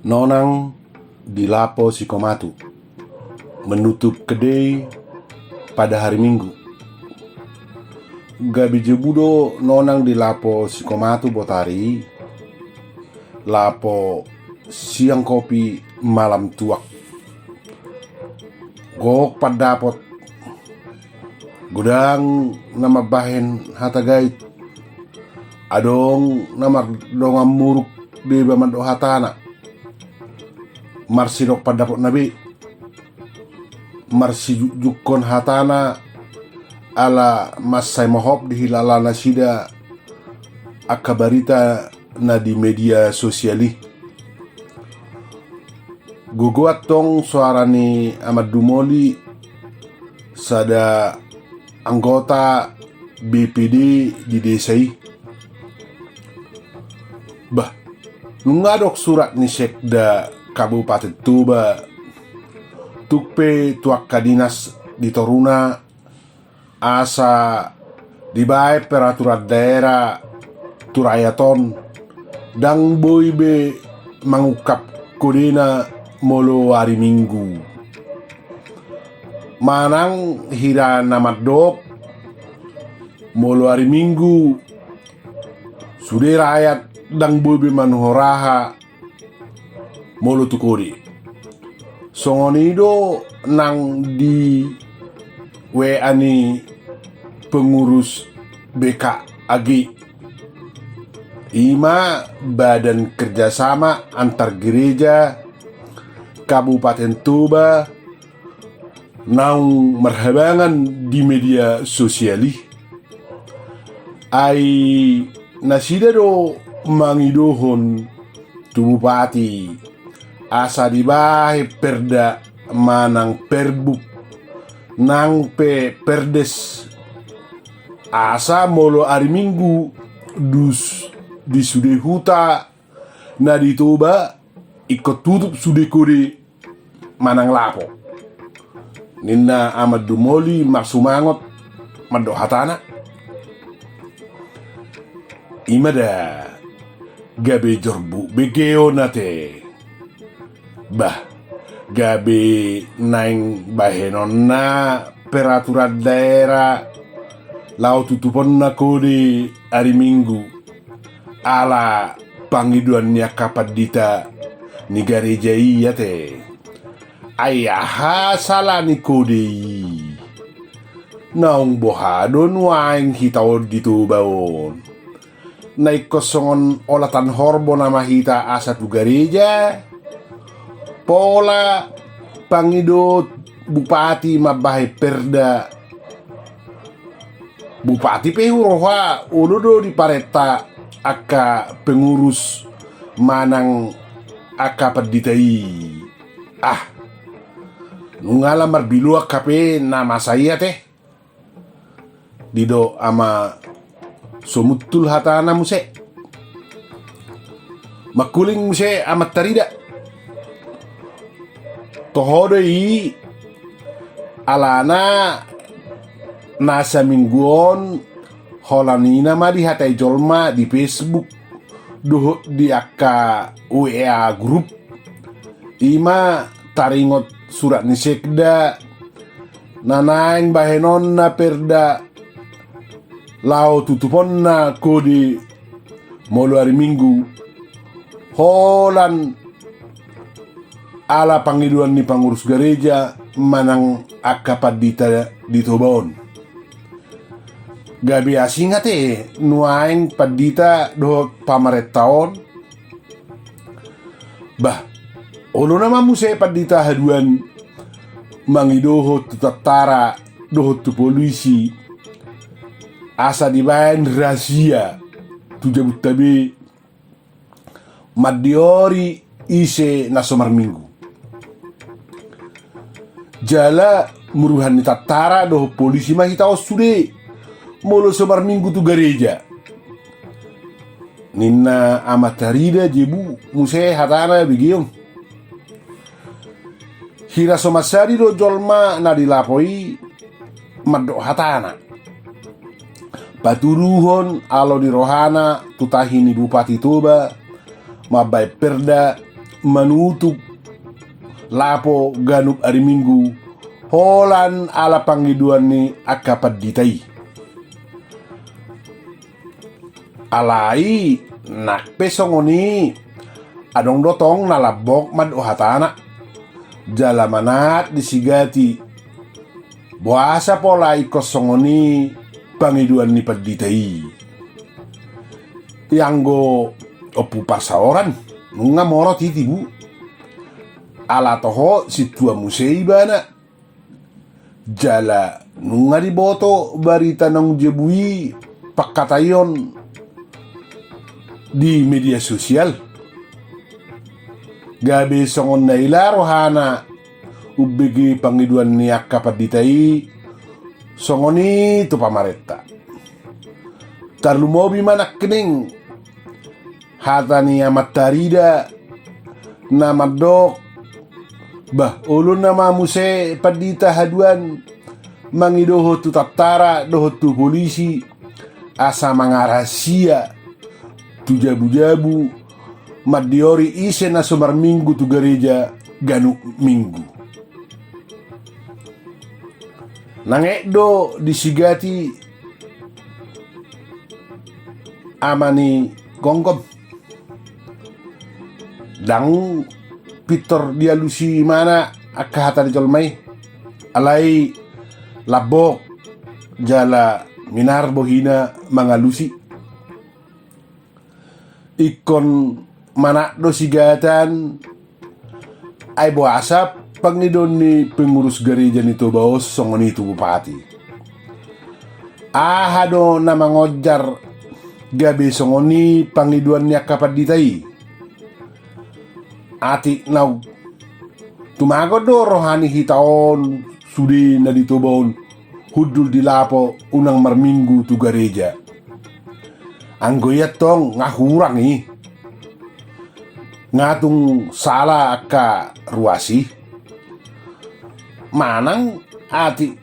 Nonang di Lapo Sikomatu menutup kedai pada hari Minggu. Gabi jebudo nonang di Lapo Sikomatu botari. Lapo siang kopi malam tuak. Gok padapot gudang nama bahen hatagait. Adong nama dongam muruk di bamado hatana. Marsidok padapot nabi. Marsi jukon hatana ala masai mohop di hilalana sida akabarita na di media sosiali. Guguat tong suara ni Ahmad Dumoli sada anggota BPD di desai. Bah, nungadok surat ni Sekda Kabupaten Tuba tukpe tuak kadinas di Toruna asa dibae peraturan daerah turayaton dang boybe mangukap kodena molo hari Minggu. Manang hira namadok molo hari Minggu sude rakyat dang boybe manuhoraha molo tukuri. Songonido nang di WA ni pengurus BKAG Ima Badan Kerjasama Antar Gereja Kabupaten Tuba naung marhabangan di media sosiali. Ai nasida do mangidohon tu bupati asa dibahe perda manang perbuk nang perdes asa molo hari Minggu dus di sude huta na di Toba ikut tutup sude kode manang lapo. Nina Ahmad Dumoli marsumangot mado hatana imada gabe jorbu begeo nate. Bah, gabe naing bahenon na peraturan daerah lau tutupon na kode hari Minggu ala pangiduannya kapadita ni gereja iya te. Ayaha salah ni kode naung bohadon waing hitao dito baon. Naik kosongon olatan horbo nama hita asa tu gereja. Pola pangido bupati mabahe perda bupati pehuroha udodo di pareta aka pengurus manang aka peditai nungala marbilu akape nama saya teh dido ama somutul hatana muse makuling muse amat tarida tohodoi alana nasa mingguon holanina ma di hatai jolma di Facebook doh di akka WA grup ima taringot surat ni Sekda nanaing bahenon na perda lau tutupon na kode molo hari Minggu holan ala pangiduan ni pengurus gereja manang akapadita di Tobon. Gabi asinga te nuaing padita do pamaretaon. Bah, olo nama muse padita haduan mangidoho tutatara doho tu polisi asa dibayan rahasia tu jabut tabe madiori ise nasomar Minggu. Jala muruhan ni tatara doh polisi masih tahu sude molo somar Minggu tu gereja. Nina amatarida jebu muse hatana begiong. Hira somasari do jolma na dilapoi mado hatana. Paturuhon alo di rohana tutahini Bupati Toba mabai perda manutup lapo ganup ari Minggu holan ala panggiduan ni akapat ditai. Alai nakpe songoni adong dotong nalabok mad ohatana jalamanat disigati buasa pola ikos songoni pangiduan ni paditai yang go opu pasaoran nunga moro titibu ala toho si tua musei bana jala nunga di boto barita nong jebui pakatayon di media sosial gabe songon na ilaro hana ubigi pangiduan ni akapaditai songoni tu pamaretta tarlumobi manak kening hatani amat tarida namadok bah ulun nama muse padita haduan mangidoho tu tatara doho tu polisi asa mangarasia tu jabu-jabu madiori ise na sumar Minggu tu gereja ganu Minggu nangekdo disigati amani gongkom dang Peter dialusi mana akahata di jolmai alai labok jala minar bohina mangalusi ikon mana do sigatan ay asap pangidon ni pengurus gereja nito baos songoni tu bupati ahado na mangojar gabe songoni pangiduan niya kapaditai ati naw tumagod do rohani hitaon sudi na ditubon hudul dilapo unang marminggu tu gereja anggoyat tong ngahurang ngatung salah ka ruasi manang ati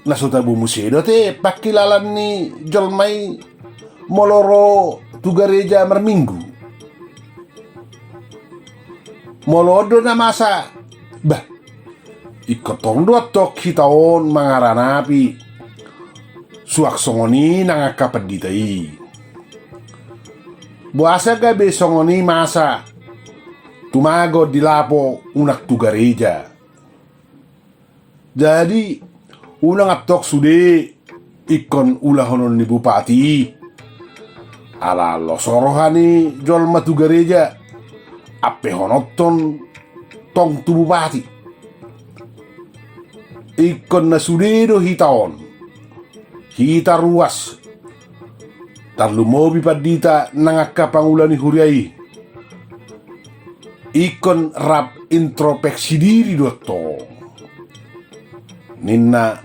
nasutabu musedo te pakilalan ni jolmai moloro tu gereja marminggu molodo na masa bah ikotong dua tok hitaon mangaranapi suak songoni nangakapaditai buasa gabe songoni masa tumago dilapo unak tu gereja jadi unang atok sude ikon ulahonon ni bupati ala lo sorohani jol matu gereja ape honoton tong tu bupati ikon na sude do hitaon hita ruas tarlumobi padita nangaka pangulani huriai ikon rap introspeksi diri doto ninna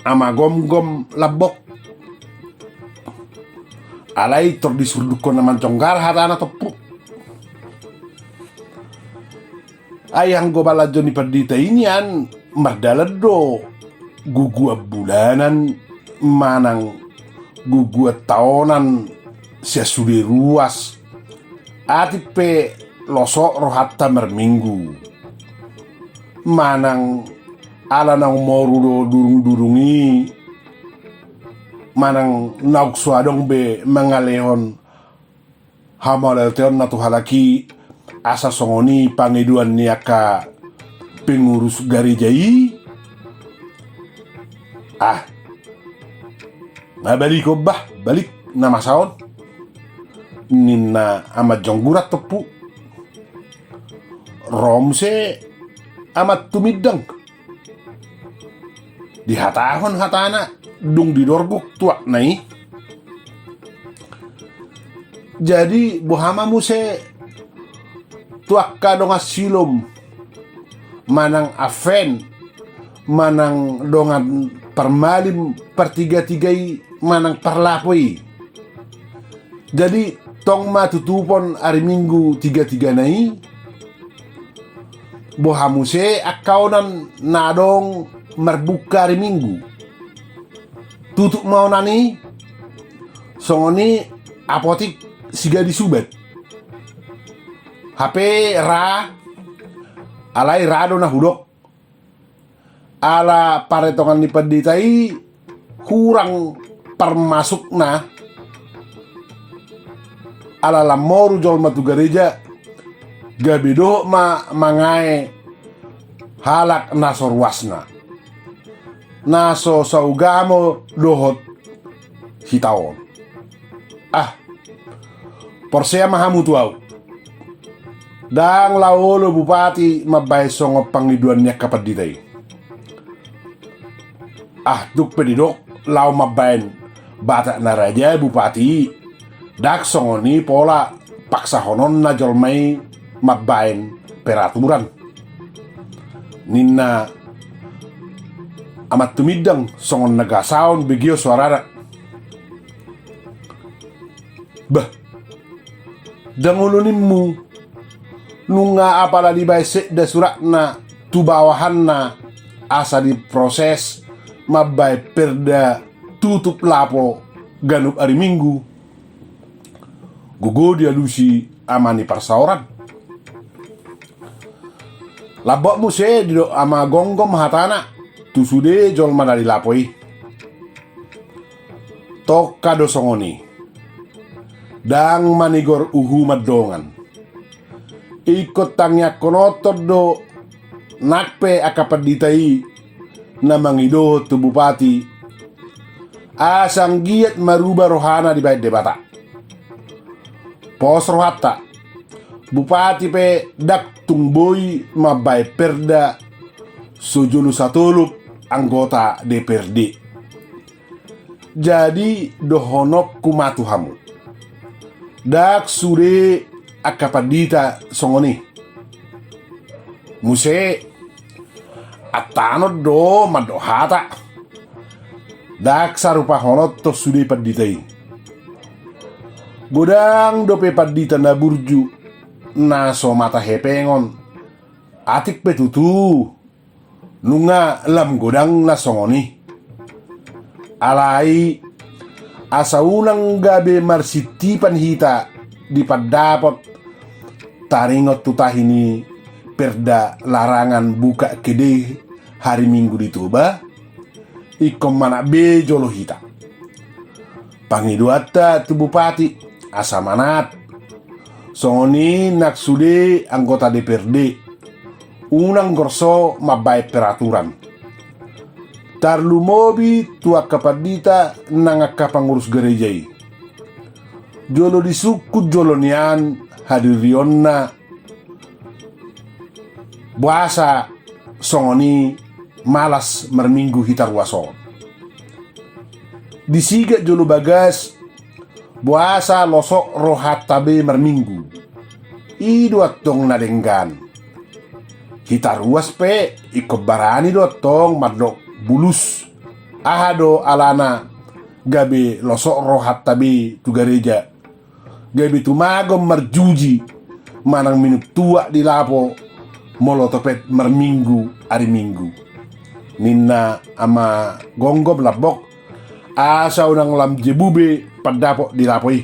ama gom-gom labok alai tordisurdukon naman conggar hatana topu ayang gobalajo ni padita inian mardalado gugua bulanan manang gugua taonan sia sudi ruas atipe losok rohatta merminggu manang ala nang morudo durung-durungi manang nauk suadong be mangalehon hamalelteon natu halaki asa songoni pangiduan niaka pengurus garejai balik bah balik nama saon nina amat jonggurat tepu romse amat tumidang di hatahon hatana dung didorguk tuak nai jadi bohama muse tuak kadong asilom manang afen manang dongan permalim pertiga-tigai manang parlapoi jadi tong matutupon hari Minggu tiga-tiga nai bohamuse akaunan nadong merbuka hari Minggu tutup mau nani songoni apotik siga disubet HP ra alai rado na hudok ala paretongan ni paditai kurang permasuk na ala lamoru jol matu gereja gabido mangae halak nasor wasna naso saugamo dohot hitaon porsea mahamu tuau dang laolo bupati mabay songo pangiduannya kapaditai duk pedidok lau mabain bata na raja bupati dak songoni pola paksa honon na jolmai mabain peraturan ninna amat tumidang songon nagasaon begio suarana bah dangulunimmu nunga apala di baisek da surat na tu bawahan na asa di proses mabay perda tutup lapo ganup hari Minggu gugo dia lusi amani parsauran labok muse dido ama gonggom hatana tu sude jol madali lapoi tok kado songoni dang manigor uhu madongan ikut tangnya konotor do nakpe akapaditai na mangido tu bupati asang giat maruba rohana di bait debata pos rohata bupati pe dak tungboy mabay perda sujulu satulup anggota DPRD jadi dohonok kumatuhamu dak sure akapadita songoni muse atano do madohata dak sarupa honot to sudi paditai godang dope padita na burju na so mata hepengon atik petutu nunga lam godang na songoni alai asa unang gabe marsiti panhita di padapot taringot tutahini perda larangan buka kede hari Minggu dituba ikom mana be jolo hita pangiduata tu bupati asa manat songoni nak sude anggota DPRD unang gorso mabay peraturan tarlu mobi tua kapadita nangaka pangurus gerejai jolo disukut jolo nian hadirionna buasa songoni malas merminggu hitar wason disiga jolo bagas buasa losok rohat tabe merminggu iduat tong nadenggan hitar ruas pe ikut barani do tong madok bulus ahado alana gabe losok rohat tabe tu gereja gabe tumagom marjuji manang minuk tua di lapo molotopet merminggu hari Minggu ninna ama gonggob labok asa unang lam jebube padapok di lapoi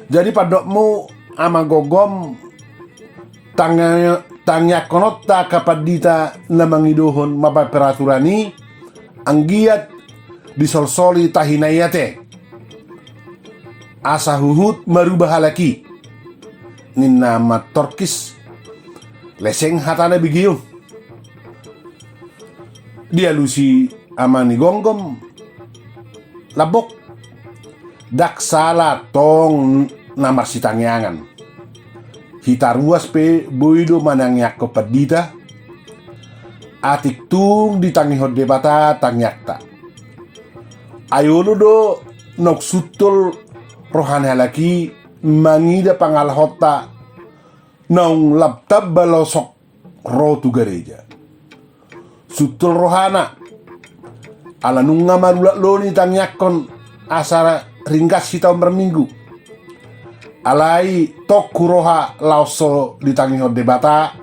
jadi padokmu ama gogom tangnya konota kapadita na mangidohon mabay peraturani anggiat disolsoli tahinayate asa huhut marubah halaki ninna matorkis leseng hatana bigiyong dia lusi amani gonggom labok dak sala tong namar sitangyangan hitaruas pe boido manangyak ko padita atik tung ditangihod debata tangyakta ayolo do nok sutul rohani halaki mangida pangalhota naung laptab balosok rotu gereja sutul rohana ala nunga marula loni tangyakon asara ringkas hitau berminggu alai tok kuroha lauso ditangihod debata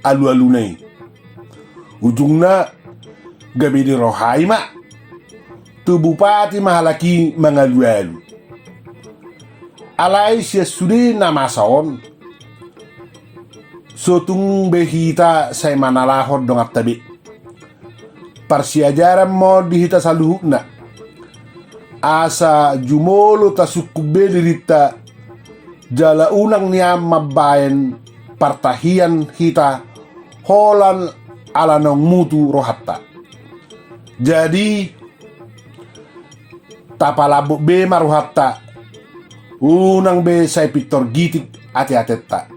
alu-alunai ujungna gabi di rohai mak tu bupati mahalaki mangalu-alu alai sia sudi namasaon. So tung behita say manalahod dong at tabi. Parsiajaran mo dihita sa luhukna. Asa jumolo ta sukube dirita jala unang niya mabayan partahian hita holan ala nong mutu rohatta. Jadi tapalabo be maruhatta unang be say Victor gitik ati-atetta.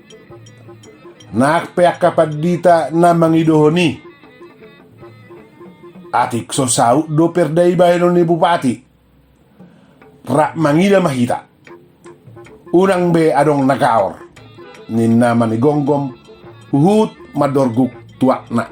Nakpeak kapad dita na mangidohoni. Atik so sau do perday bayan ni bupati. Rak mangida mahita. Unang be adong nagaor. Ninna manigonggom uhut madorguk tuak na.